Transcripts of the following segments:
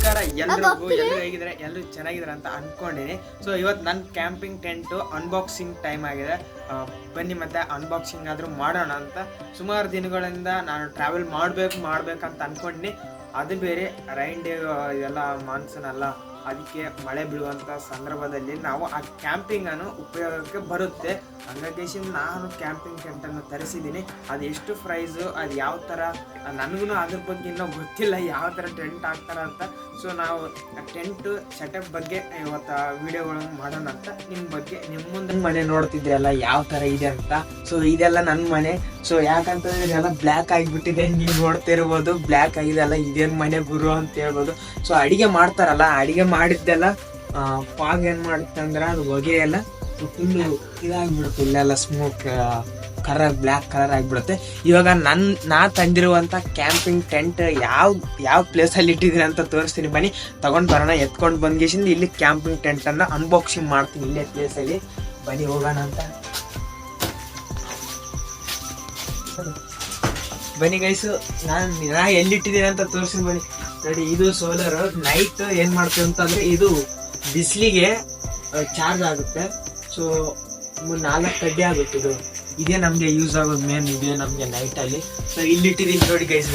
ನಮಸ್ಕಾರ ಎಲ್ರಿಗೂ. ಹೇಗಿದ್ದಾರೆ? ಎಲ್ಲರೂ ಚೆನ್ನಾಗಿದ್ದಾರೆ ಅಂತ ಅನ್ಕೊಂಡಿನಿ. ಸೊ ಇವತ್ತು ನನ್ನ ಕ್ಯಾಂಪಿಂಗ್ ಟೆಂಟು ಅನ್ಬಾಕ್ಸಿಂಗ್ ಟೈಮ್ ಆಗಿದೆ. ಬನ್ನಿ ಮತ್ತೆ ಅನ್ಬಾಕ್ಸಿಂಗ್ ಆದರೂ ಮಾಡೋಣ ಅಂತ. ಸುಮಾರು ದಿನಗಳಿಂದ ನಾನು ಟ್ರಾವೆಲ್ ಮಾಡ್ಬೇಕಂತ ಅನ್ಕೊಂಡಿನಿ. ಅದು ಬೇರೆ ರೈನ್ ಡೇ ಇದೆಲ್ಲ ಮಾನ್ಸೂನ್ ಅಲ್ಲ, ಅದಕ್ಕೆ ಮಳೆ ಬೀಳುವಂಥ ಸಂದರ್ಭದಲ್ಲಿ ನಾವು ಆ ಕ್ಯಾಂಪಿಂಗನ್ನು ಉಪಯೋಗಕ್ಕೆ ಬರುತ್ತೆ. ಹಂಗಾಗಿ ನಾನು ಕ್ಯಾಂಪಿಂಗ್ ಟೆಂಟನ್ನು ತರಿಸಿದ್ದೀನಿ. ಅದು ಎಷ್ಟು ಪ್ರೈಸು, ಅದು ಯಾವ ಥರ, ನನಗೂ ಅದ್ರ ಬಗ್ಗೆ ಇನ್ನೂ ಗೊತ್ತಿಲ್ಲ ಯಾವ ಥರ ಟೆಂಟ್ ಹಾಕ್ತಾರ ಅಂತ. ಸೊ ನಾವು ಟೆಂಟ್ ಸೆಟಪ್ ಬಗ್ಗೆ ಇವತ್ತು ವಿಡಿಯೋಗಳನ್ನು ಮಾಡೋಣ ಅಂತ ನಿಮ್ಮ ಮುಂದೆ ಮನೆ ನೋಡ್ತಿದ್ರಲ್ಲ ಯಾವ ಥರ ಇದೆ ಅಂತ. ಸೊ ಇದೆಲ್ಲ ನನ್ನ ಮನೆ. ಸೊ ಯಾಕಂತಂದ್ರೆ ಇದೆಲ್ಲ ಬ್ಲ್ಯಾಕ್ ಆಗಿಬಿಟ್ಟಿದೆ, ನೀವು ನೋಡ್ತಿರ್ಬೋದು. ಬ್ಲ್ಯಾಕ್ ಆಗಿದೆಲ್ಲ ಇದೇನು ಮನೆ ಗುರು ಅಂತ ಹೇಳ್ಬೋದು. ಸೊ ಅಡಿಗೆ ಮಾಡ್ತಾರಲ್ಲ, ಅಡಿಗೆ ಮಾಡಿದ್ದೆಲ್ಲ ಪಾಗ್ ಏನು ಮಾಡುತ್ತೆ ಅಂದ್ರೆ ಅದು ಹೊಗೆ ಎಲ್ಲ ಫುಲ್ಲು ಇದಾಗಿಬಿಡುತ್ತೆ. ಇಲ್ಲೆಲ್ಲ ಸ್ಮೋಕ್ ಬ್ಲ್ಯಾಕ್ ಕಲರ್ ಆಗಿಬಿಡುತ್ತೆ. ಇವಾಗ ನಾ ತಂದಿರುವಂಥ ಕ್ಯಾಂಪಿಂಗ್ ಟೆಂಟ್ ಯಾವ ಪ್ಲೇಸಲ್ಲಿ ಇಟ್ಟಿದ್ದೀನಿ ಅಂತ ತೋರಿಸ್ತೀನಿ. ಬನ್ನಿ ತಗೊಂಡು ಬರೋಣ. ಎತ್ಕೊಂಡು ಬಂದ್ಗೇಸಿಂದ ಇಲ್ಲಿ ಕ್ಯಾಂಪಿಂಗ್ ಟೆಂಟನ್ನು ಅನ್ಬಾಕ್ಸಿಂಗ್ ಮಾಡ್ತೀನಿ ಇಲ್ಲೇ ಪ್ಲೇಸಲ್ಲಿ. ಬನ್ನಿ ಹೋಗೋಣ ಅಂತ. ಬನ್ನಿ ಗೈಸು, ನಾ ಎಲ್ಲಿಟ್ಟಿದ್ದೀನಿ ಅಂತ ತೋರಿಸ್ತೀನಿ ಬನ್ನಿ. ನೋಡಿ, ಇದು ಸೋಲರ್. ನೈಟ್ ಏನು ಮಾಡ್ತೀವಿ ಅಂತಂದರೆ ಇದು ಬಿಸಿಲಿಗೆ ಚಾರ್ಜ್ ಆಗುತ್ತೆ. ಸೊ 4 ಕಡ್ಡಿ ಆಗುತ್ತೆ. ಇದೇ ನಮಗೆ ಯೂಸ್ ಆಗೋದು ಮೇನ್. ಇದೆ ನಮಗೆ ನೈಟಲ್ಲಿ. ಸೊ ಇಲ್ಲಿಟ್ಟಿದ್ದೀನಿ ನೋಡಿ ಗೈಸ್.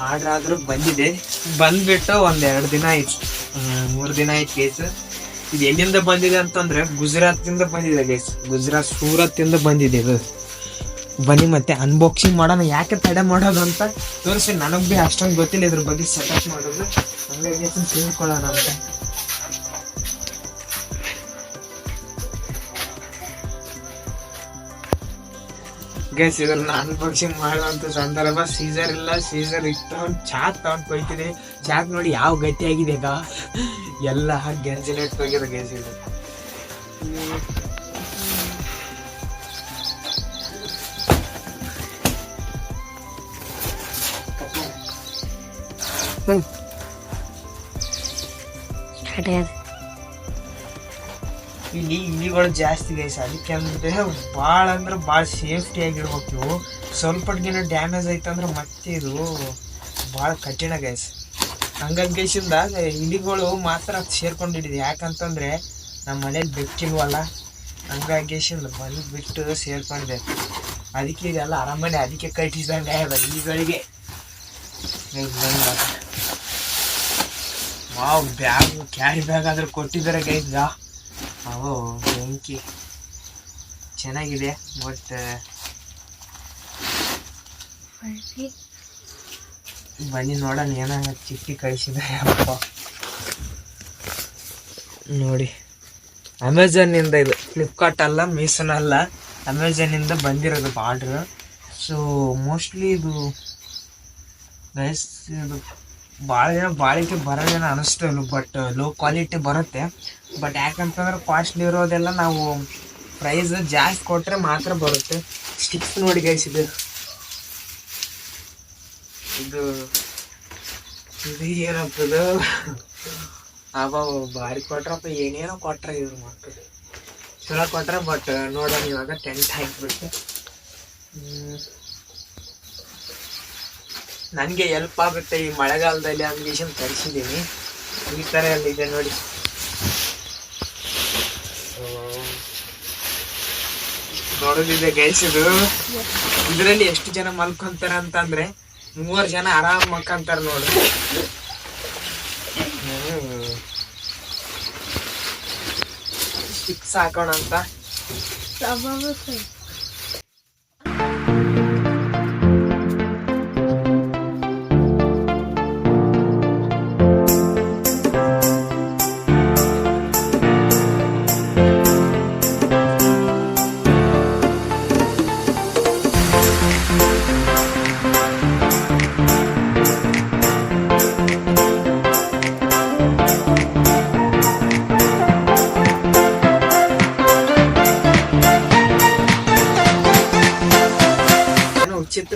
ಆರ್ಡ್ರ್ ಆದರೂ ಬಂದಿದೆ. ಬಂದ್ಬಿಟ್ಟು 1-2 ದಿನ ಆಯ್ತು, 3 ದಿನ ಆಯ್ತು ಗೈಸ್. ಇದು ಎಲ್ಲಿಂದ ಬಂದಿದೆ ಅಂತಂದರೆ ಗುಜರಾತಿಂದ ಬಂದಿದೆ ಗೈಸ್. ಸೂರತ್ತಿಂದ ಬಂದಿದೆ ಇದು. ಬನ್ನಿ ಮತ್ತೆ ಅನ್ಬಾಕ್ಸಿಂಗ್ ಮಾಡೋಣ. ಯಾಕೆ ತಡೆ ಮಾಡೋದು ಅಂತ ತೋರಿಸಿ. ನನಗೆ ಭೀ ಅಷ್ಟೊಂದು ಗೊತ್ತಿಲ್ಲ ಇದ್ರ ಬಗ್ಗೆ ಸೆಟಪ್ ಮಾಡೋದು. ಹಂಗಾಗಿ ತಿಳ್ಕೊಳ್ಳೋಣ ಅಂತ. ಗೈಸ್, ಇದ್ರನ್ನ ಅನ್ಬಾಕ್ಸಿಂಗ್ ಮಾಡುವಂಥ ಸಂದರ್ಭ ಸೀಸರ್ ಇಲ್ಲ. ಸೀಸರ್ ಇತ್ತು, ಚಾಕ್ ತಗೊಂಡು ಕೊಯ್ತಿದೆ. ಚಾಕ್ ನೋಡಿ ಯಾವ ಗಟ್ಟಿಯಾಗಿದೆ ಈಗ, ಎಲ್ಲ ಗೆಂಜಿನೆಟ್ ಹೋಗಿದೆ ಗೈಸ್. ಇದು ಇಲ್ಲಿ ಇಲಿಗಳು ಜಾಸ್ತಿ ಗೈಸ್. ಅದಕ್ಕೆ ಅಂದ್ರೆ ಭಾಳ ಅಂದ್ರೆ ಭಾಳ ಸೇಫ್ಟಿ ಆಗಿರ್ಬೇಕು ಇವು. ಸ್ವಲ್ಪಟ್ಗಿನ ಡ್ಯಾಮೇಜ್ ಆಯ್ತಂದ್ರೆ ಮತ್ತೆ ಇದು ಭಾಳ ಕಠಿಣ ಗೈಸ್. ಹಂಗಾಗಿ ಗೈಸಿಂದ ಇಲಿಗಳು ಮಾತ್ರ ಸೇರ್ಕೊಂಡಿದೆ. ಯಾಕಂತಂದ್ರೆ ನಮ್ಮ ಮನೇಲಿ ಬೆಕ್ಕಿಲ್ವಲ್ಲ, ಹಂಗಾಗಿ ಗೈಸಿಂದ ಬಂದುಬಿಟ್ಟು ಸೇರ್ಕೊಂಡಿದೆ. ಅದಕ್ಕೆ ಇದೆಲ್ಲ ಅರಮನೆ, ಅದಕ್ಕೆ ಕಟ್ಟಿಸಿದಂಗೆ ಇಲಿಗಳಿಗೆ. ವಾವ್, ಕ್ಯಾರಿ ಬ್ಯಾಗ್ ಆದ್ರೆ ಕೊಟ್ಟಿದ್ದಾರೆ ಗೈಸ್. ಓ ಬೆಂಕಿ ಚೆನ್ನಾಗಿದೆ. ಬಟ್ ಬನ್ನಿ ನೋಡೋಣ ಏನಾಗ ಚಿಕ್ಕಿ ಕಳಿಸಿದ್ದಾರೆ. ಅಪ್ಪ ನೋಡಿ, ಅಮೆಝಾನಿಂದ ಇದು. ಫ್ಲಿಪ್ಕಾರ್ಟ್ ಅಲ್ಲ, ಮೀಸೋನ ಅಲ್ಲ, ಅಮೆಝಾನಿಂದ ಬಂದಿರೋದು ಆರ್ಡ್ರ್. ಸೊ ಮೋಸ್ಟ್ಲಿ ಇದು ಗೈಸ್ ಇದು ಭಾಳ ಜನ ಬಾಳಿಕೆ ಬರೋದೇನೋ ಅನ್ನಿಸ್ತು ಇಲ್ಲ. ಬಟ್ ಲೋ ಕ್ವಾಲಿಟಿ ಬರುತ್ತೆ. ಬಟ್ ಯಾಕಂತಂದ್ರೆ ಕಾಸ್ಟ್ಲಿ ಇರೋದೆಲ್ಲ ನಾವು ಪ್ರೈಸ್ ಜಾಸ್ತಿ ಕೊಟ್ಟರೆ ಮಾತ್ರ ಬರುತ್ತೆ. ಸ್ಟಿಕ್ಸ್ ನೋಡಿ ಗೈಸ್, ಇದು ಏನಪ್ಪದು ಭಾರಿ ಕೊಟ್ರಪ್ಪ. ಏನೇನೋ ಕೊಟ್ರೆ ಇವ್ರು ಮಕ್ಕಳು ಚಲೋ ಕೊಟ್ರೆ. ಬಟ್ ನೋಡೋಣ ಇವಾಗ ಟೆಂಟ್ ಹಾಕಿಬಿಟ್ಟು ನನಗೆ ಹೆಲ್ಪ್ ಆಗುತ್ತೆ ಈ ಮಳೆಗಾಲದಲ್ಲಿ ಅನ್ಗೇಶನ್ ತರಿಸಿದ್ದೀನಿ. ಈ ಥರ ಎಲ್ಲ ಇದೆ ನೋಡಿ. ನೋಡೋದಿದೆ ಗೈಸ್. ಇದು ಇದರಲ್ಲಿ ಎಷ್ಟು ಜನ ಮಲ್ಕೊಂತಾರೆ ಅಂತಂದ್ರೆ 3 ಜನ ಆರಾಮ್ ಮಲ್ಕೊಂತಾರೆ ನೋಡಿ. ಸ್ಟಿಕ್ಸ್ ಹಾಕೋಣ ಅಂತ.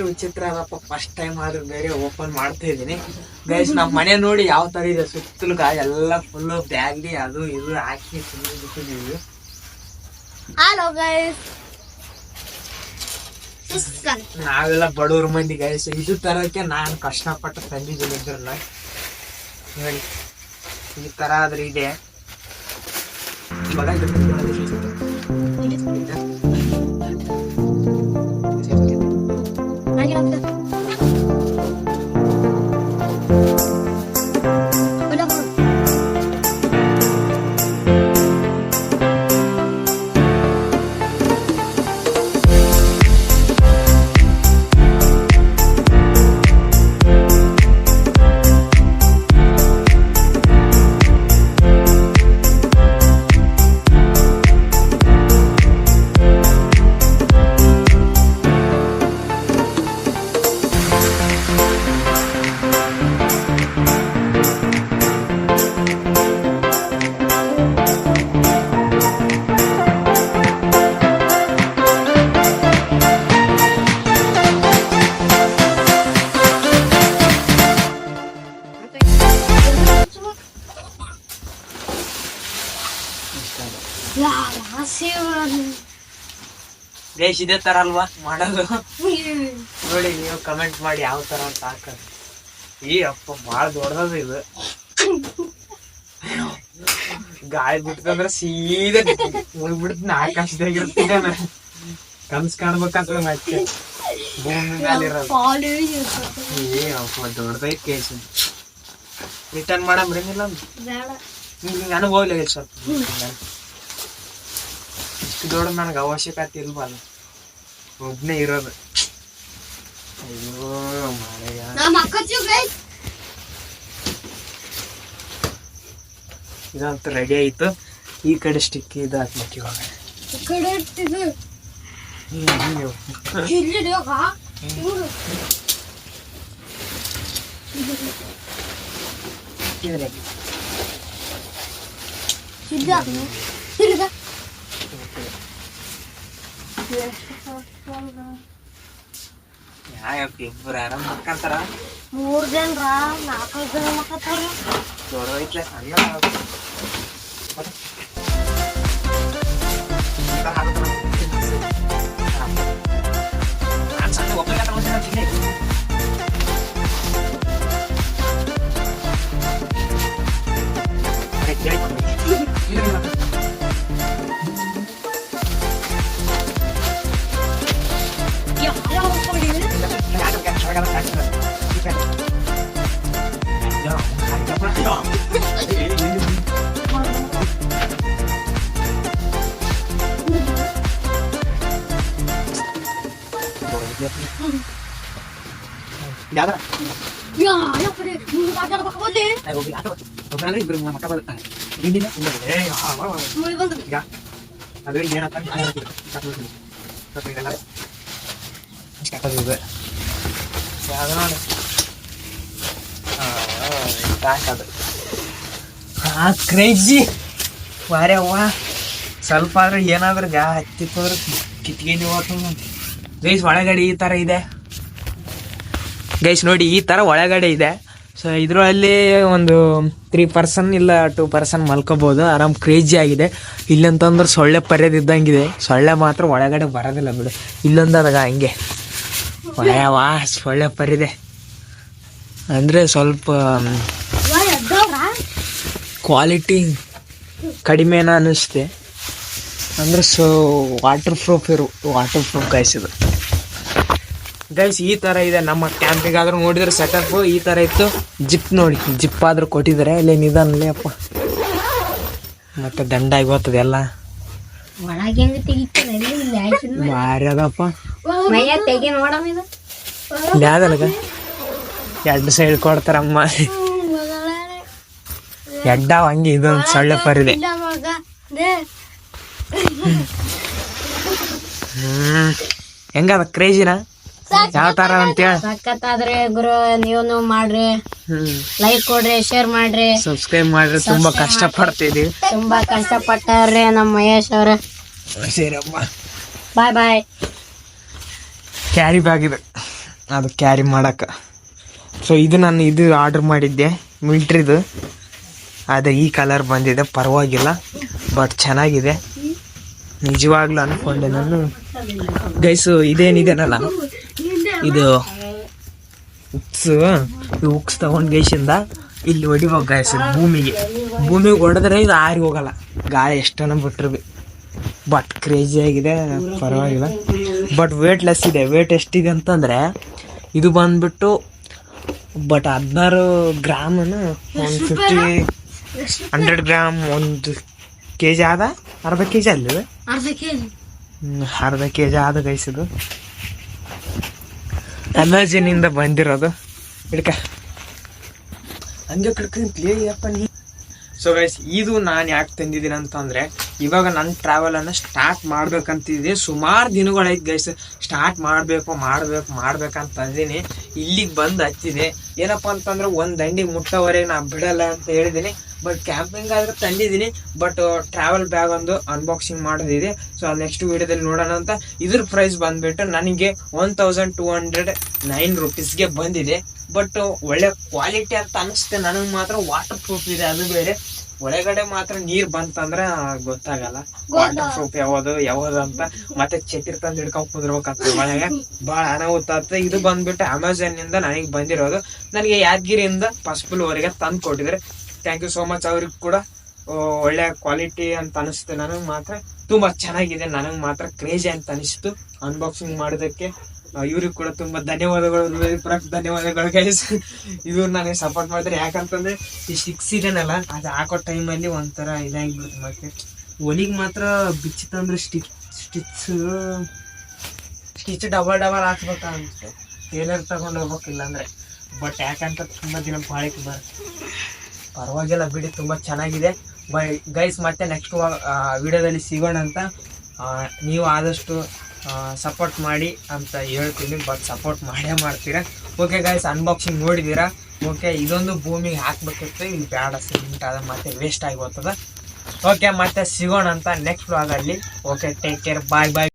ವಿಚಿತ್ರ ಅದಪ್ಪ. ಫಸ್ಟ್ ಟೈಮ್ ಆದ್ರೂ ಬೇರೆ ಓಪನ್ ಮಾಡ್ತಾ ಇದ್ದೀನಿ ಗೈಸ್. ನಮ್ಮ ಮನೆ ನೋಡಿ ಯಾವ ತರ ಇದೆ. ಸುತ್ತಲೂ ಎಲ್ಲ ಫುಲ್ ಬ್ಯಾಗ್ಲಿ ಅದು ಇದು ಹಾಕಿ ಬಿಟ್ಟಿದ್ದೀವಿ. ಹಲೋ ಗೈಸ್, ನಾವೆಲ್ಲ ಬಡವ್ರ ಮಂದಿ ಗೈಸ್, ಇದು ತರಕ್ಕೆ ನಾನು ಕಷ್ಟಪಟ್ಟು ತಂದಿದ್ದೀನಿ. ಇದ್ರನ್ನ ನೋಡಿ ಈ ತರ ಆದ್ರೆ ಇದೆ. ಇವಾಗ ಗೈಸ್ ಇದೇ ತರ ಅಲ್ವಾ ಮಾಡೋದು? ನೋಡಿ ನೀವು ಕಮೆಂಟ್ ಮಾಡಿ ಯಾವ ತರ ಅಂತ ಹಾಕೋದು. ಈ ಅಪ್ಪ ಬಾಳ ದೊಡ್ಡದ ಇದು. ಗಾಳಿ ಬಿಡ್ತಂದ್ರ ಸೀದಾ ಮುಳ್ಬಿಡ್ತೀನಿ ಆಕಾಶದಾಗಿರ್ತೀನಿ. ಕನ್ಸ್ ಕಾಣ್ಬೇಕಂತ ಮತ್ತೆ ಭೂಮಿ ಮೇಲೆ ಇರೋದು. ಏ ಅಪ್ಪ ದೊಡ್ಡದೈತ್ ಕೇಸ್. ರಿಟರ್ನ್ ಮಾಡಂಬ್ರೇನಿಲ್ಲ ಹಿಂಗ ಅನುಭವ ಇಲ್ಲ ಸ್ವಲ್ಪ. ಇಷ್ಟು ದೊಡ್ಡ ನನಗೆ ಅವಶ್ಯಕತೆ ಇಲ್ವಲ್ಲ, ಒಬ್ನೇ ಇರೋದು. ಅಯ್ಯೋ ಮಾರಯ್ಯ. ಇದಂತೂ ರೆಡಿ ಆಯ್ತು. ಈ ಕಡೆ ಸ್ಟಿಕ್ ಇದು ಹಾಕ್ಬೇಕು ಇವಾಗ. ಯಾಕೆ ಇಬ್ಬರು ಆರಾಮ್ ಮಕ್ಕಂತಾರ? 3 ಜನ 4 ಜನ ಮಕ್ಕಂತಾರ. ದೊಡ್ಡದೈತ್ಲೆ ಸಣ್ಣ ಸಣ್ಣ ಒಬ್ಬರಿಗೆ ಕ್ರೇಜಿ ವಾರ್ಯವ್ವ. ಸ್ವಲ್ಪ ಆದ್ರೆ ಏನಾದ್ರೂ ಹತ್ತಿತ್ತಂದ್ರೆ ಕಿತ್ಕೊಂಡು ಹೋಗ್ತದೆ ಗೈಸ್. ಒಳಗಡೆ ಈ ತರ ಇದೆ ಗೈಸ್, ನೋಡಿ ಈ ತರ ಒಳಗಡೆ ಇದೆ. ಸೊ ಇದರಲ್ಲಿ ಒಂದು 3 ಪರ್ಸನ್ ಇಲ್ಲ 2 ಪರ್ಸನ್ ಮಲ್ಕೋಬಹುದು ಆರಾಮ್. ಕ್ರೇಜಿ ಆಗಿದೆ. ಇಲ್ಲಂತಂದ್ರೆ ಸೊಳ್ಳೆ ಪರ್ಯದಿದ್ದಂಗಿದೆ. ಸೊಳ್ಳೆ ಮಾತ್ರ ಒಳಗಡೆ ಬರೋದಿಲ್ಲ ಬಿಡು. ಇಲ್ಲೊಂದಾಗ ಹಂಗೆ ಒಳ್ಳೆಯವ ಸೊಳ್ಳೆ ಪರಿದೆ ಅಂದರೆ ಸ್ವಲ್ಪ ಕ್ವಾಲಿಟಿ ಕಡಿಮೆನ ಅನ್ನಿಸ್ತೆ. ಅಂದರೆ ವಾಟರ್ ಪ್ರೂಫ್ ಗೈಸ್ ಇದು. ಗೈಸ್ ಈ ಥರ ಇದೆ ನಮ್ಮ ಕ್ಯಾಂಪಿಗಾದ್ರೂ ನೋಡಿದ್ರೆ ಸೆಟಪ್ ಈ ಥರ ಇತ್ತು. ಜಿಪ್ ನೋಡಿ, ಜಿಪ್ ಆದ್ರೂ ಕೊಟ್ಟಿದ್ದಾರೆ. ಇಲ್ಲಿ ನಿಧಾನಲ್ಲೇ ಅಪ್ಪ, ಮತ್ತೆ ದಂಡ ಆಗೋತದೆ ಎಲ್ಲ. ಭಾರಿ ಅದಪ್ಪ. ಯಾವ್ದಲ್ಗ 2 ಸೈಡ್ ಕೊಡ್ತಾರಮ್ಮ. ಎಡ್ಡಾವ ಹಂಗೆ ಇದೊಂದು ಸೊಳ್ಳೆ ಪರಿದೆ. ಹೆಂಗದ ಕ್ರೇಜಿನ ಯಾವ ತರ ಅಂತೇಳಿ ಸಕ್ಕತ್ತಾದ್ರೆ ಗುರು ನೀವು ಮಾಡ್ರಿ, ಲೈಕ್ ಕೊಡ್ರಿ, ಶೇರ್ ಮಾಡ್ರಿ, ಸಬ್ಸ್ಕ್ರೈಬ್ ಮಾಡ್ರಿ. ತುಂಬಾ ಕಷ್ಟ ಪಡ್ತಿದೀವಿ. ತುಂಬಾ ಕಷ್ಟ ಪಟ್ಟಾರ್ರಿ ನಮ್ಮ ಮಹೇಶ್ ಅವ್ರ. ಸರಿಯಮ್ಮ, ಬಾಯ್ ಬಾಯ್. ಕ್ಯಾರಿ ಬ್ಯಾಗ್ ಇದೆ, ಅದು ಕ್ಯಾರಿ ಮಾಡಕ್ಕ. ಸೊ ಇದು ನಾನು ಆರ್ಡರ್ ಮಾಡಿದ್ದೆ ಮಿಲ್ಟ್ರಿದು. ಆದರೆ ಈ ಕಲರ್ ಬಂದಿದೆ, ಪರವಾಗಿಲ್ಲ, ಬಟ್ ಚೆನ್ನಾಗಿದೆ. ನಿಜವಾಗ್ಲೂ ಅನ್ಕೊಂಡೆ ನಾನು ಗೈಸು ಇದೇನಿದೆನಲ್ಲ ಇದು ಉಕ್ಸ್ ತಗೊಂಡ್ ಗೈಸಿಂದ ಇಲ್ಲಿ ಹೊಡಿಬೇಕು ಗೈಸ್ ಭೂಮಿಗೆ ಹೊಡೆದ್ರೆ ಇದು ಆರಿ ಹೋಗಲ್ಲ, ಗಾಳಿ ಎಷ್ಟನ ಬಿಟ್ರು ಬಿ. ಬಟ್ ಕ್ರೇಜಿ ಆಗಿದೆ, ಪರವಾಗಿಲ್ಲ. ಬಟ್ ವೇಟ್ ಲೆಸ್ ಇದೆ. ವೇಟ್ ಎಷ್ಟಿದೆ ಅಂತಂದರೆ ಇದು ಬಂದ್ಬಿಟ್ಟು 16 ಗ್ರಾಮನು, ಒಂದು 100 ಗ್ರಾಮ್, 1 kg ಆದ, ಅರ್ಧ kg ಅಲ್ಲಿದೆ, ಅರ್ಧ kg ಆದ ಗೈಸಿದು. ಅಮೆಜಾನಿಂದ ಬಂದಿರೋದು. ಹಿಡ್ಕ ಹಂಗೆ ಕಡ್ಕೊಂತೀಯಪ್ಪ ನೀ. ಸೊ ಗೈಸ್, ಇದು ನಾನು ಯಾಕೆ ತಂದಿದ್ದೀನಿ ಅಂತಂದರೆ, ಇವಾಗ ನನ್ನ ಟ್ರಾವೆಲನ್ನು ಸ್ಟಾರ್ಟ್ ಮಾಡ್ಬೇಕಂತಿದೆ. ಸುಮಾರು ದಿನಗಳೈತೆ ಗೈಸ್, ಸ್ಟಾರ್ಟ್ ಮಾಡ್ಬೇಕಂತ ಅಂದಿನಿ. ಇಲ್ಲಿಗೆ ಬಂದು ಹತ್ತಿದೆ. ಏನಪ್ಪ ಅಂತಂದ್ರೆ ಒಂದು ದಂಡಿಗೆ ಮುಟ್ಟೋವರೆಗೆ ನಾನು ಬಿಡಲ್ಲ ಅಂತ ಹೇಳಿದ್ದೀನಿ. ಬಟ್ ಕ್ಯಾಂಪಿಂಗ್ ಆದ್ರೆ ತಂದಿದ್ದೀನಿ. ಬಟ್ ಟ್ರಾವೆಲ್ ಬ್ಯಾಗ್ ಒಂದು ಅನ್ಬಾಕ್ಸಿಂಗ್ ಮಾಡೋದಿದೆ. ಸೊ ಅದು ನೆಕ್ಸ್ಟ್ ವಿಡಿಯೋದಲ್ಲಿ ನೋಡೋಣ ಅಂತ. ಇದ್ರ ಪ್ರೈಸ್ ಬಂದ್ಬಿಟ್ಟು ನನಗೆ 1209 ರೂಪೀಸ್ಗೆ ಬಂದಿದೆ. ಬಟ್ ಒಳ್ಳೆ ಕ್ವಾಲಿಟಿ ಅಂತ ಅನಿಸುತ್ತೆ ನನಗೆ ಮಾತ್ರ. ವಾಟರ್ ಪ್ರೂಫ್ ಇದೆ, ಅದು ಬೇರೆ. ಒಳಗಡೆ ಮಾತ್ರ ನೀರ್ ಬಂತಂದ್ರ ಗೊತ್ತಾಗಲ್ಲ ವಾಟರ್ ಪ್ರೂಫ್ ಯಾವ್ದು ಅಂತ. ಮತ್ತೆ ಛತ್ರಿ ತಂದು ಹಿಡ್ಕೊಂಡ್ ಕುಂದ್ರಬೇಕಾಗ್ತದೆ ಒಳಗೆ, ಬಹಳ ಅನಾಹುತ ಆಗ್ತದೆ. ಇದು ಬಂದ್ಬಿಟ್ಟು ಅಮೆಜಾನ್ ನಿಂದ ನನಗೆ ಬಂದಿರೋದು. ನನಗೆ ಯಾದಗಿರಿಯಿಂದ ಪಸ್ಪುಲ್ ವರೆಗೆ ತಂದು ಕೊಟ್ಟಿದ್ರೆ. Thank you so much. ಅವ್ರಿಗೆ ಕೂಡ ಒಳ್ಳೆ ಕ್ವಾಲಿಟಿ ಅಂತ ಅನಿಸುತ್ತೆ. ನನಗೆ ಮಾತ್ರ ತುಂಬಾ ಚೆನ್ನಾಗಿದೆ. ನನಗೆ ಮಾತ್ರ ಕ್ರೇಜಿ ಅಂತ ಅನಿಸ್ತು ಅನ್ಬಾಕ್ಸಿಂಗ್ ಮಾಡೋದಕ್ಕೆ. ಇವ್ರಿಗೆ ಕೂಡ ತುಂಬಾ ಧನ್ಯವಾದಗಳು, ಧನ್ಯವಾದಗಳು ಗೈಸ್. ಇವ್ರು ನನಗೆ ಸಪೋರ್ಟ್ ಮಾಡಿದ್ರೆ. ಯಾಕಂತಂದ್ರೆ ಈ 6 ಇದನ್ನಲ್ಲ, ಅದು ಹಾಕೋ ಟೈಮಲ್ಲಿ ಒಂಥರ ಇದಾಗಿಬಿಡುತ್ತೆ. ಮತ್ತೆ ಒಲಿಗೆ ಮಾತ್ರ ಬಿಚ್ಚಿತಂದ್ರೆ ಸ್ಟಿಚ್ ಡಬಲ್ ಹಾಕ್ಬೇಕಾ ಅನ್ಸುತ್ತೆ. ಟೇಲರ್ ತಗೊಂಡು ಹೋಗ್ಬೇಕಿಲ್ಲ ಅಂದ್ರೆ. ಬಟ್ ಯಾಕಂತ ತುಂಬಾ ದಿನ ಬಾಳಿಕೆ ಬರುತ್ತೆ. ಪರವಾಗಿಲ್ಲ ಬಿಡಿ, ತುಂಬಾ ಚೆನ್ನಾಗಿದೆ. ಗೈಸ್ ಮತ್ತೆ ನೆಕ್ಸ್ಟ್ ವಿಡಿಯೋದಲ್ಲಿ ಸಿಗೋಣ ಅಂತ. ನೀವು ಆದಷ್ಟು ಸಪೋರ್ಟ್ ಮಾಡಿ ಅಂತ ಹೇಳ್ತೀನಿ. ಬಟ್ ಸಪೋರ್ಟ್ ಮಾಡೇ ಮಾಡ್ತೀರಾ. ಓಕೆ ಗೈಸ್, ಅನ್ಬಾಕ್ಸಿಂಗ್ ನೋಡಿದ್ದೀರಾ. ಓಕೆ, ಇದೊಂದು ಭೂಮಿಗೆ ಹಾಕ್ಬೇಕಿತ್ತು, ಇಲ್ಲಿ ಬೇಡ, ಸಿಮೆಂಟ್ ಅದ ಮತ್ತೆ ವೇಸ್ಟ್ ಆಗಿ ಹೋಗ್ತದ. ಓಕೆ, ಮತ್ತೆ ಸಿಗೋಣ ಅಂತ ನೆಕ್ಸ್ಟ್ ವ್ಲಾಗಲ್ಲಿ. ಓಕೆ, ಟೇಕ್ ಕೇರ್, ಬಾಯ್ ಬಾಯ್.